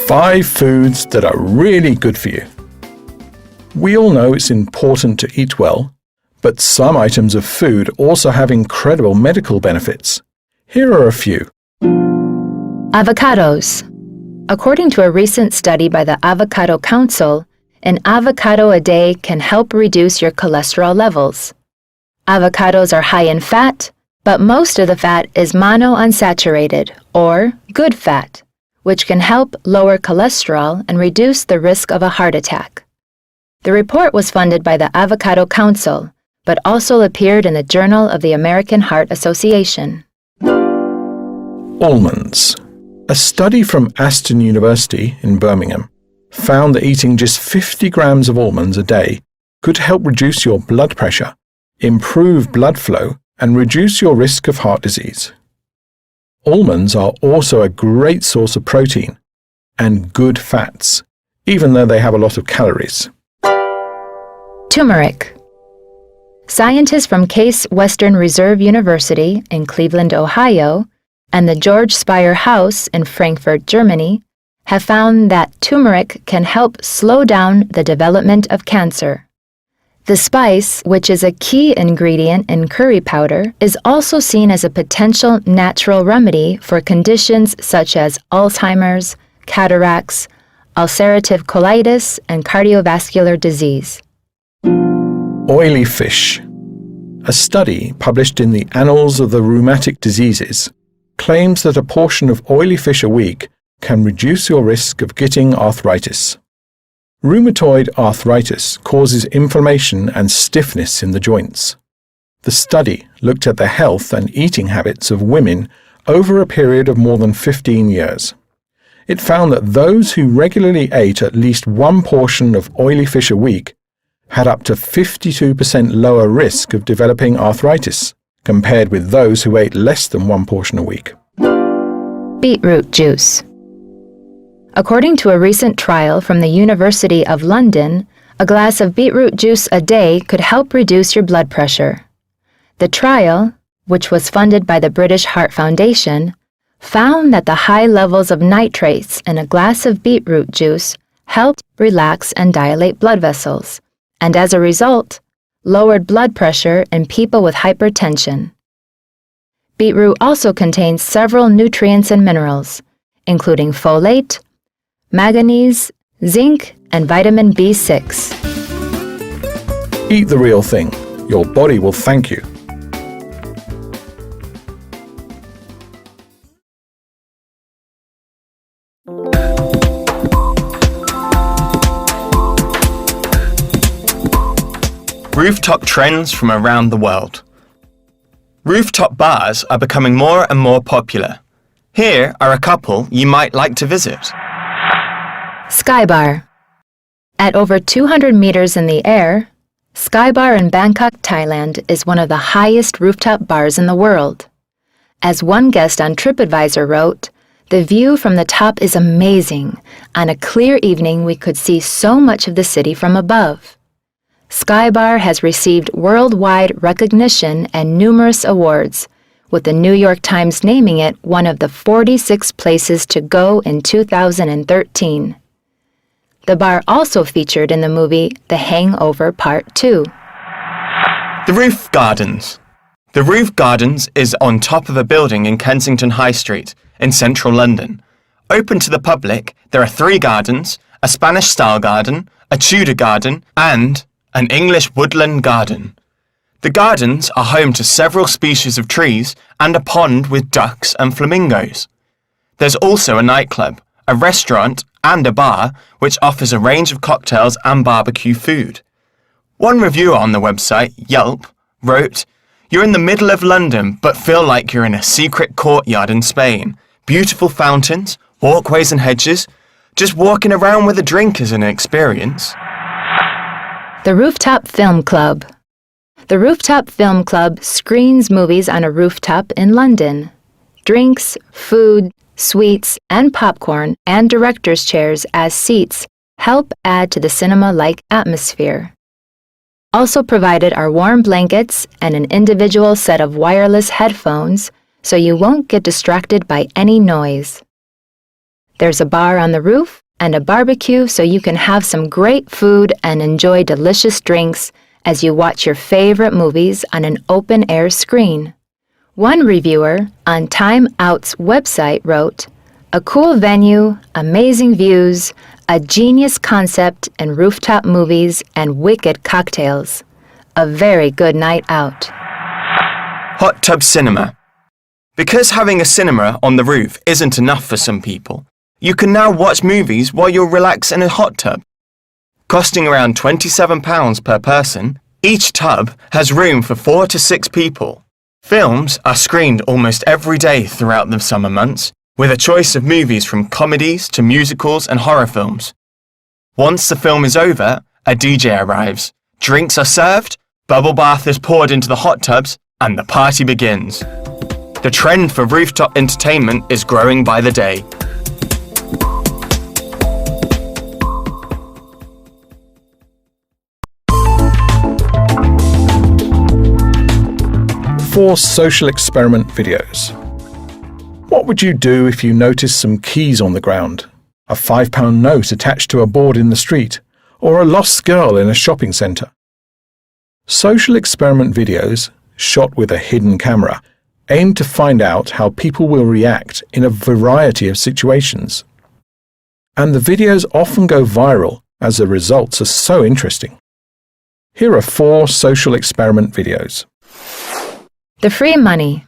Five foods that are really good for you. We all know it's important to eat well, but some items of food also have incredible medical benefits. Here are a few. Avocados. According to a recent study by the Avocado Council, an avocado a day can help reduce your cholesterol levels. Avocados are high in fat, but most of the fat is monounsaturated, or good fat, which can help lower cholesterol and reduce the risk of a heart attack. The report was funded by the Avocado Council, but also appeared in the Journal of the American Heart Association. Almonds. A study from Aston University in Birmingham found that eating just 50 grams of almonds a day could help reduce your blood pressure, improve blood flow, and reduce your risk of heart disease. Almonds are also a great source of protein and good fats, even though they have a lot of calories. Turmeric. Scientists from Case Western Reserve University in Cleveland, Ohio, and the George Speyer House in Frankfurt, Germany, have found that turmeric can help slow down the development of cancer. The spice, which is a key ingredient in curry powder, is also seen as a potential natural remedy for conditions such as Alzheimer's, cataracts, ulcerative colitis, and cardiovascular disease. Oily fish. A study published in the Annals of the Rheumatic Diseases claims that a portion of oily fish a week can reduce your risk of getting arthritis. Rheumatoid arthritis causes inflammation and stiffness in the joints. The study looked at the health and eating habits of women over a period of more than 15 years. It found that those who regularly ate at least one portion of oily fish a week had up to 52% lower risk of developing arthritis compared with those who ate less than one portion a week. Beetroot juice. According to a recent trial from the University of London, a glass of beetroot juice a day could help reduce your blood pressure. The trial, which was funded by the British Heart Foundation, found that the high levels of nitrates in a glass of beetroot juice helped relax and dilate blood vessels, and as a result, lowered blood pressure in people with hypertension. Beetroot also contains several nutrients and minerals, including folate, manganese, zinc, and vitamin B6. Eat the real thing. Your body will thank you. Rooftop trends from around the world. Rooftop bars are becoming more and more popular. Here are a couple you might like to visit. Sky Bar. At over 200 meters in the air, Sky Bar in Bangkok, Thailand is one of the highest rooftop bars in the world. As one guest on TripAdvisor wrote, "The view from the top is amazing. On a clear evening, we could see so much of the city from above." Sky Bar has received worldwide recognition and numerous awards, with the New York Times naming it one of the 46 places to go in 2013. The bar also featured in the movie The Hangover Part 2. The Roof Gardens. The Roof Gardens is on top of a building in Kensington High Street in central London. Open to the public, there are 3 gardens, a Spanish-style garden, a Tudor garden, and an English woodland garden. The gardens are home to several species of trees and a pond with ducks and flamingos. There's also a nightclub, a restaurant, and a bar which offers a range of cocktails and barbecue food. One reviewer on the website, Yelp, wrote, "You're in the middle of London but feel like you're in a secret courtyard in Spain. Beautiful fountains, walkways and hedges. Just walking around with a drink is an experience." The Rooftop Film Club. The Rooftop Film Club screens movies on a rooftop in London. Drinks, food, sweets, and popcorn and director's chairs as seats help add to the cinema-like atmosphere. Also provided are warm blankets and an individual set of wireless headphones so you won't get distracted by any noise. There's a bar on the roof and a barbecue so you can have some great food and enjoy delicious drinks as you watch your favorite movies on an open-air screen. One reviewer on Time Out's website wrote, "A cool venue, amazing views, a genius concept and rooftop movies and wicked cocktails. A very good night out." Hot tub cinema. Because having a cinema on the roof isn't enough for some people, you can now watch movies while you're relaxed in a hot tub. Costing around £27 per person, each tub has room for 4 to 6 people. Films are screened almost every day throughout the summer months, with a choice of movies from comedies to musicals and horror films. Once the film is over, a DJ arrives, drinks are served, bubble bath is poured into the hot tubs, and the party begins. The trend for rooftop entertainment is growing by the day. Four social experiment videos. What would you do if you noticed some keys on the ground, a £5 note attached to a board in the street, or a lost girl in a shopping centre? Social experiment videos, shot with a hidden camera, aim to find out how people will react in a variety of situations. And the videos often go viral as the results are so interesting. Here are 4 social experiment videos. The free money.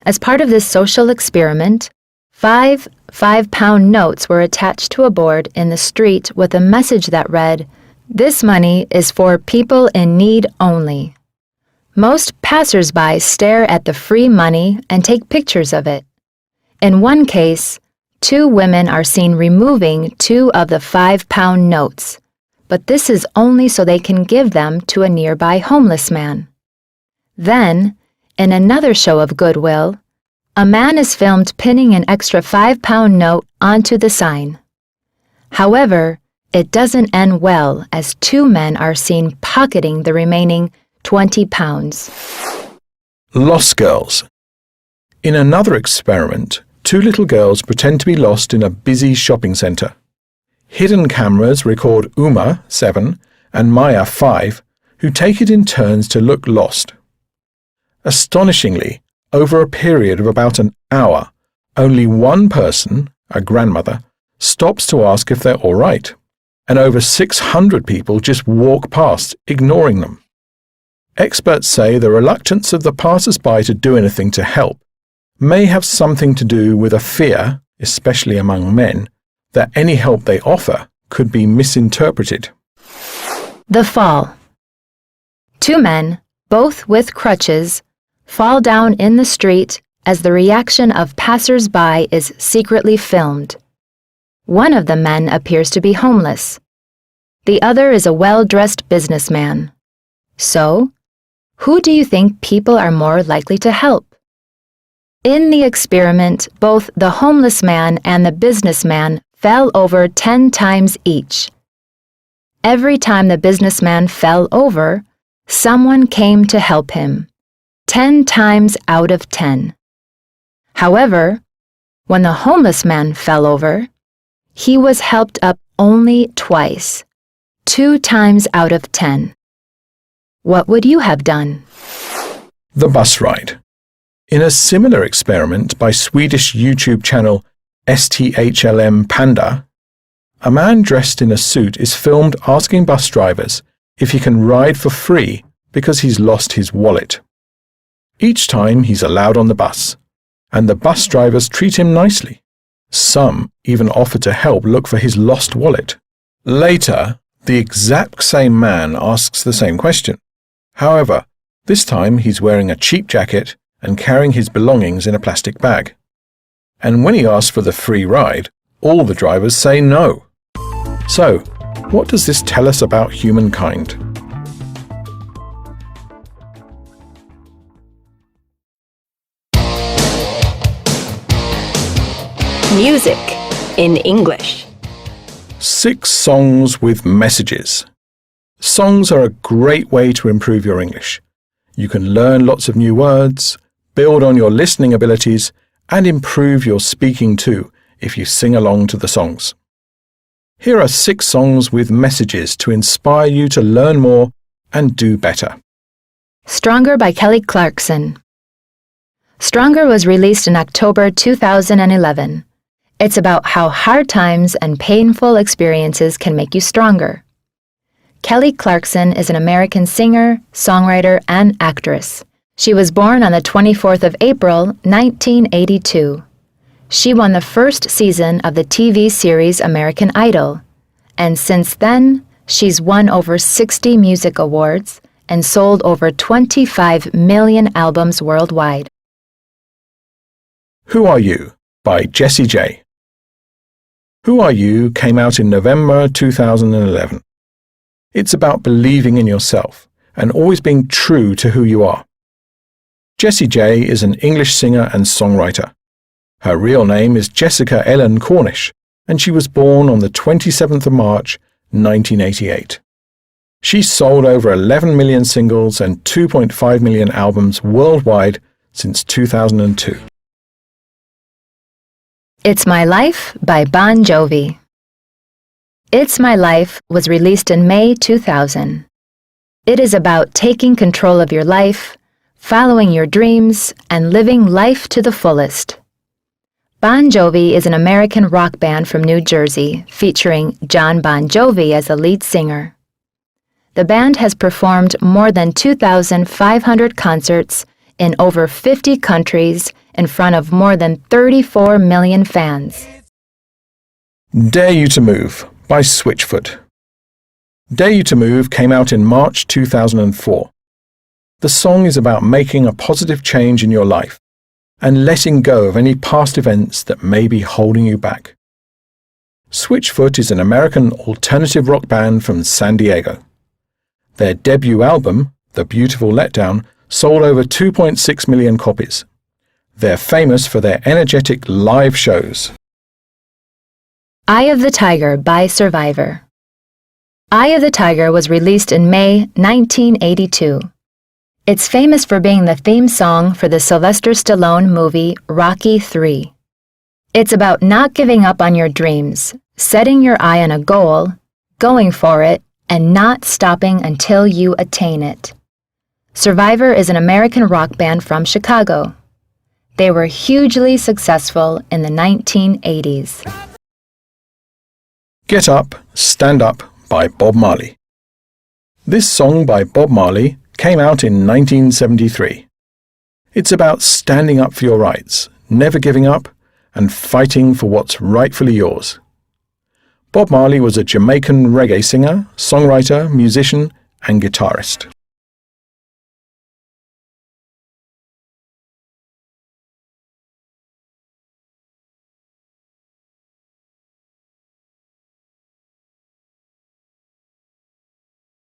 As part of this social experiment, 5 £5 notes were attached to a board in the street with a message that read, "This money is for people in need only." Most passers-by stare at the free money and take pictures of it. In one case, 2 women are seen removing 2 of the £5 notes, but this is only so they can give them to a nearby homeless man. Then, in another show of goodwill, a man is filmed pinning an extra £5 note onto the sign. However, it doesn't end well as 2 men are seen pocketing the remaining £20. Lost girls. In another experiment, 2 little girls pretend to be lost in a busy shopping centre. Hidden cameras record Uma, 7, and Maya, 5, who take it in turns to look lost. Astonishingly, over a period of about an hour, only one person, a grandmother, stops to ask if they're all right, and over 600 people just walk past, ignoring them. Experts say the reluctance of the passers-by to do anything to help may have something to do with a fear, especially among men, that any help they offer could be misinterpreted. The fall. 2 men, both with crutches, fall down in the street as the reaction of passers-by is secretly filmed. One of the men appears to be homeless. The other is a well-dressed businessman. So, who do you think people are more likely to help? In the experiment, both the homeless man and the businessman fell over 10 times each. Every time the businessman fell over, someone came to help him. 10 times out of 10. However, when the homeless man fell over, he was helped up only twice, 2 times out of 10. What would you have done? The bus ride. In a similar experiment by Swedish YouTube channel STHLM Panda, a man dressed in a suit is filmed asking bus drivers if he can ride for free because he's lost his wallet. Each time he's allowed on the bus, and the bus drivers treat him nicely. Some even offer to help look for his lost wallet. Later, the exact same man asks the same question. However, this time he's wearing a cheap jacket and carrying his belongings in a plastic bag. And when he asks for the free ride, all the drivers say no. So, what does this tell us about humankind? Music in English. 6 songs with messages. Songs are a great way to improve your English. You can learn lots of new words, build on your listening abilities, and improve your speaking too if you sing along to the songs. Here are 6 songs with messages to inspire you to learn more and do better. Stronger by Kelly Clarkson. Stronger was released in October 2011. It's about how hard times and painful experiences can make you stronger. Kelly Clarkson is an American singer, songwriter, and actress. She was born on the 24th of April, 1982. She won the first season of the TV series American Idol, and since then, she's won over 60 music awards and sold over 25 million albums worldwide. Who Are You? By Jessie J. Who Are You came out in November 2011. It's about believing in yourself and always being true to who you are. Jessie J is an English singer and songwriter. Her real name is Jessica Ellen Cornish, and she was born on the 27th of March, 1988. She sold over 11 million singles and 2.5 million albums worldwide since 2002. It's My Life by Bon Jovi. It's My Life was released in May 2000. It is about taking control of your life, following your dreams, and living life to the fullest. Bon Jovi is an American rock band from New Jersey featuring John Bon Jovi as the lead singer. The band has performed more than 2,500 concerts in over 50 countries in front of more than 34 million fans. Dare You to Move by Switchfoot. Dare You to Move came out in March 2004. The song is about making a positive change in your life and letting go of any past events that may be holding you back. Switchfoot is an American alternative rock band from San Diego. Their debut album, The Beautiful Letdown, sold over 2.6 million copies. They're famous for their energetic live shows. Eye of the Tiger by Survivor. Eye of the Tiger was released in May 1982. It's famous for being the theme song for the Sylvester Stallone movie Rocky III. It's about not giving up on your dreams, setting your eye on a goal, going for it, and not stopping until you attain it. Survivor is an American rock band from Chicago. They were hugely successful in the 1980s. Get Up, Stand Up by Bob Marley. This song by Bob Marley came out in 1973. It's about standing up for your rights, never giving up, and fighting for what's rightfully yours. Bob Marley was a Jamaican reggae singer, songwriter, musician, and guitarist.